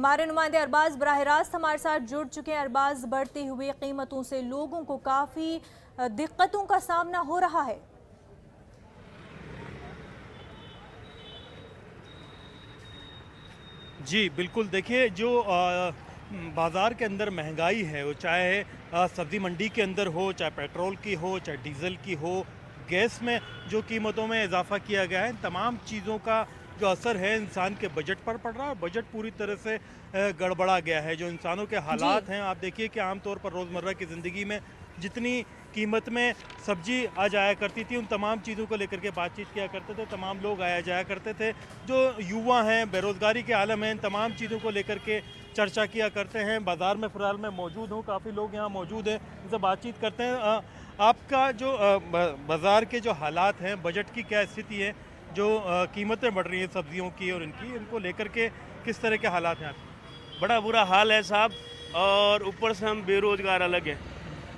हमारे नुमाइंदे अरबाज बराह रास्त हमारे साथ जुड़ चुके हैं। अरबाज, बढ़ती हुई कीमतों से लोगों को काफ़ी दिक्कतों का सामना हो रहा है। जी बिल्कुल, देखिए जो बाज़ार के अंदर महंगाई है, वो चाहे सब्ज़ी मंडी के अंदर हो, चाहे पेट्रोल की हो, चाहे डीज़ल की हो, गैस में जो कीमतों में इजाफ़ा किया गया है, तमाम चीज़ों का जो असर है इंसान के बजट पर पड़ रहा है। बजट पूरी तरह से गड़बड़ा गया है। जो इंसानों के हालात हैं, आप देखिए कि आमतौर पर रोज़मर्रा की ज़िंदगी में जितनी कीमत में सब्जी आ जाया करती थी, उन तमाम चीज़ों को लेकर के बातचीत किया करते थे, तमाम लोग आया जाया करते थे। जो युवा हैं, बेरोज़गारी के आलम हैं, इन तमाम चीज़ों को लेकर के चर्चा किया करते हैं। बाज़ार में फ़िलहाल मैं मौजूद हूँ, काफ़ी लोग यहाँ मौजूद हैं, इनसे बातचीत करते हैं। आपका जो बाज़ार के जो हालात हैं, बजट की क्या स्थिति है, जो कीमतें बढ़ रही हैं सब्जियों की और इनको लेकर के किस तरह के हालात हैं आपके? बड़ा बुरा हाल है साहब, और ऊपर से हम बेरोजगार अलग हैं।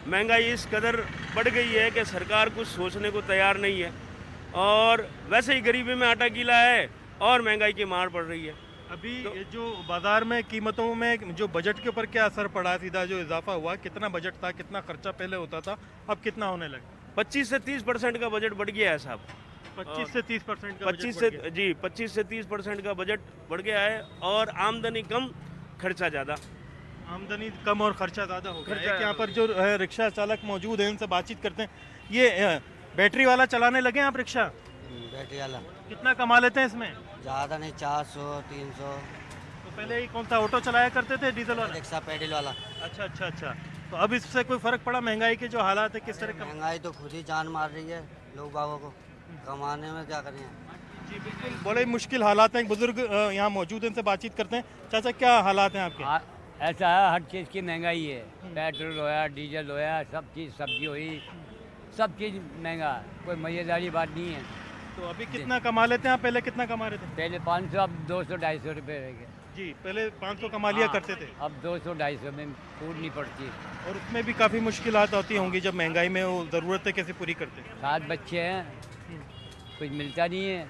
महंगाई इस कदर बढ़ गई है कि सरकार कुछ सोचने को तैयार नहीं है, और वैसे ही गरीबी में आटा गीला है और महंगाई की मार पड़ रही है। अभी जो बाज़ार में कीमतों में जो बजट के ऊपर क्या असर पड़ा, सीधा जो इजाफा हुआ, कितना बजट था, कितना खर्चा पहले होता था, अब कितना होने लगा? 25 से 30% का बजट बढ़ गया है साहब। 25 से 30% का 25 से जी 25 से 30% का बजट बढ़ गया है, और आमदनी कम खर्चा ज़्यादा। आमदनी कम और खर्चा ज़्यादा हो गया है। यहाँ पर जो रिक्शा चालक मौजूद हैं, इनसे बातचीत करते हैं। ये बैटरी वाला चलाने लगे हैं आप रिक्शा? बैटरी वाला कितना कमा लेते हैं इसमें? ज़्यादा नहीं, 400 300। तो पहले ही कौन सा ऑटो चलाया करते थे, डीजल वाला? रिक्शा पेडल वाला। अच्छा अच्छा अच्छा। तो अब इससे कोई फ़र्क पड़ा? महंगाई के जो हालात है किस तरह का? महंगाई तो खुद ही जान मार रही है लोग बागों को, कमाने में क्या करें। जी बिल्कुल, बड़े मुश्किल हालात हैं। बुजुर्ग यहाँ मौजूद हैं, इनसे बातचीत करते हैं। चाचा, क्या हालात हैं आपके? ऐसा है, हर चीज़ की महंगाई है। पेट्रोल होया, डीजल होया, सब चीज़, सब्जी हुई, सब चीज़ महंगा है। कोई मज़ेदारी बात नहीं है। तो अभी कितना कमा लेते हैं आप? पहले कितना कमा रहे थे? पहले 500, अब 200-250 रुपये रह गए। जी, पहले 500 कमा लिया करते थे, अब 200-250 में फूड नहीं पड़ती। और उसमें भी काफ़ी मुश्किलात होती होंगी जब महंगाई में वो ज़रूरतें कैसे पूरी करते हैं? 7 बच्चे हैं, कुछ मिलता नहीं है,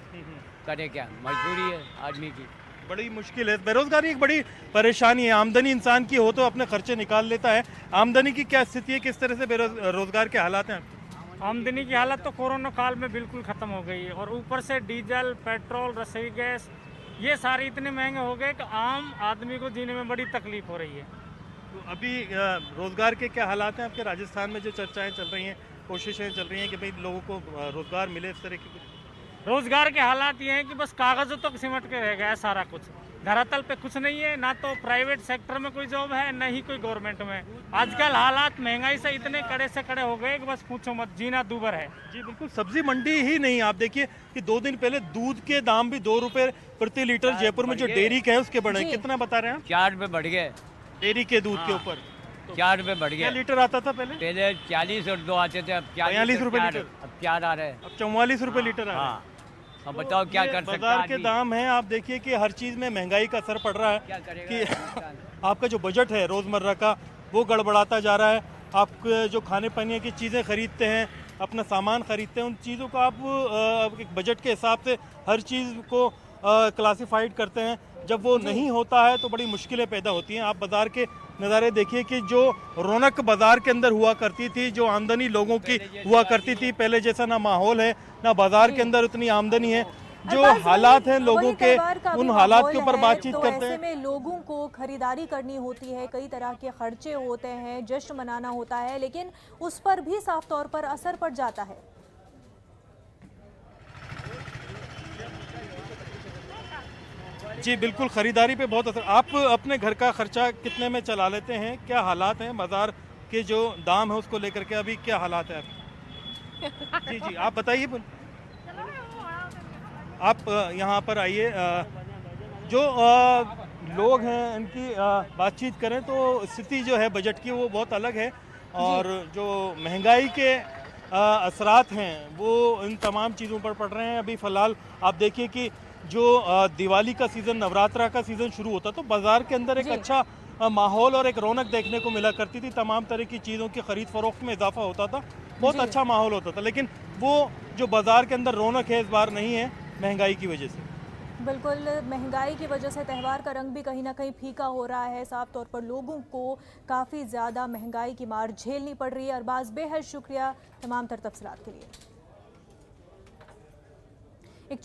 करे क्या, मजबूरी है आदमी की। बड़ी मुश्किल है। बेरोजगारी एक बड़ी परेशानी है। आमदनी इंसान की हो तो अपने खर्चे निकाल लेता है। आमदनी की क्या स्थिति है, किस तरह से बेरोजगार के हालात हैं आपके? आमदनी की हालत तो कोरोना काल में बिल्कुल ख़त्म हो गई है, और ऊपर से डीजल, पेट्रोल, रसोई गैस, ये सारे इतने महंगे हो गए कि आम आदमी को जीने में बड़ी तकलीफ हो रही है। तो अभी रोजगार के क्या हालात हैं आपके? राजस्थान में जो चर्चाएं चल रही हैं, कोशिशें चल रही हैं कि भाई लोगों को रोजगार मिले, इस तरह की कुछ? रोजगार के हालात ये हैं कि बस कागजों तक सिमट के रह गया है सारा कुछ। धरातल पे कुछ नहीं है, ना तो प्राइवेट सेक्टर में कोई जॉब है, न ही कोई गवर्नमेंट में। आजकल हालात महंगाई से इतने कड़े से कड़े हो गए कि बस पूछो मत, जीना दूभर है। जी बिल्कुल, सब्जी मंडी ही नहीं, आप देखिए कि 2 दिन पहले दूध के दाम भी 2 रुपए प्रति लीटर जयपुर में जो डेयरी के है उसके बढ़े। कितना बता रहे हैं आप? 4 रुपये बढ़ गए डेयरी के दूध के ऊपर 4 रुपये बढ़ क्या गए। लीटर आता था पहले? पहले 40 और 2 आते थे, अब 42 रुपये लीटर, अब 4 आ रहे हैं। अब 44 रुपए लीटर आ रहा है। हाँ, अब बताओ क्या कर सकता बाजार के आदमी? दाम हैं, आप देखिए कि हर चीज़ में महंगाई का असर पड़ रहा है क्या करेगा कि इंसान? आपका जो बजट है रोज़मर्रा का, वो गड़बड़ाता जा रहा है। आप जो खाने पीने की चीज़ें खरीदते हैं, अपना सामान खरीदते हैं, उन चीज़ों को आप एक बजट के हिसाब से हर चीज़ को क्लासिफाइड करते हैं। जब वो नहीं होता है तो बड़ी मुश्किलें पैदा होती हैं। आप बाज़ार के नज़ारे देखिए कि जो रौनक बाज़ार के अंदर हुआ करती थी, जो आमदनी लोगों की हुआ करती थी, पहले जैसा ना माहौल है, ना बाज़ार के अंदर उतनी आमदनी है। जो हालात हैं लोगों के, उन हालात के ऊपर बातचीत करते हैं। ऐसे में लोगों को खरीदारी करनी होती है, कई तरह के खर्चे होते हैं, जश्न मनाना होता है, लेकिन उस पर भी साफ तौर पर असर पड़ जाता है। जी बिल्कुल, ख़रीदारी पे बहुत असर। आप अपने घर का खर्चा कितने में चला लेते हैं? क्या हालात हैं बाज़ार के, जो दाम है उसको लेकर के अभी क्या हालात है आप? जी जी, आप बताइए। आप यहाँ पर आइए। जो लोग हैं इनकी बातचीत करें तो स्थिति जो है बजट की वो बहुत अलग है, और जो महंगाई के असरात हैं वो इन तमाम चीज़ों पर पड़ रहे हैं। अभी फ़िलहाल आप देखिए कि जो दिवाली का सीज़न, नवरात्रा का सीज़न शुरू होता तो बाज़ार के अंदर एक अच्छा माहौल और एक रौनक देखने को मिला करती थी। तमाम तरह की चीज़ों की ख़रीद फरोख्त में इजाफा होता था, बहुत अच्छा माहौल होता था। लेकिन वो जो बाज़ार के अंदर रौनक है इस बार नहीं है, महंगाई की वजह से। बिल्कुल, महंगाई की वजह से त्यौहार का रंग भी कहीं ना कहीं फीका हो रहा है। साफ तौर पर लोगों को काफ़ी ज़्यादा महंगाई की मार झेलनी पड़ रही है। अरबाज, बेहद शुक्रिया तमाम तर तफसीलात के लिए। एक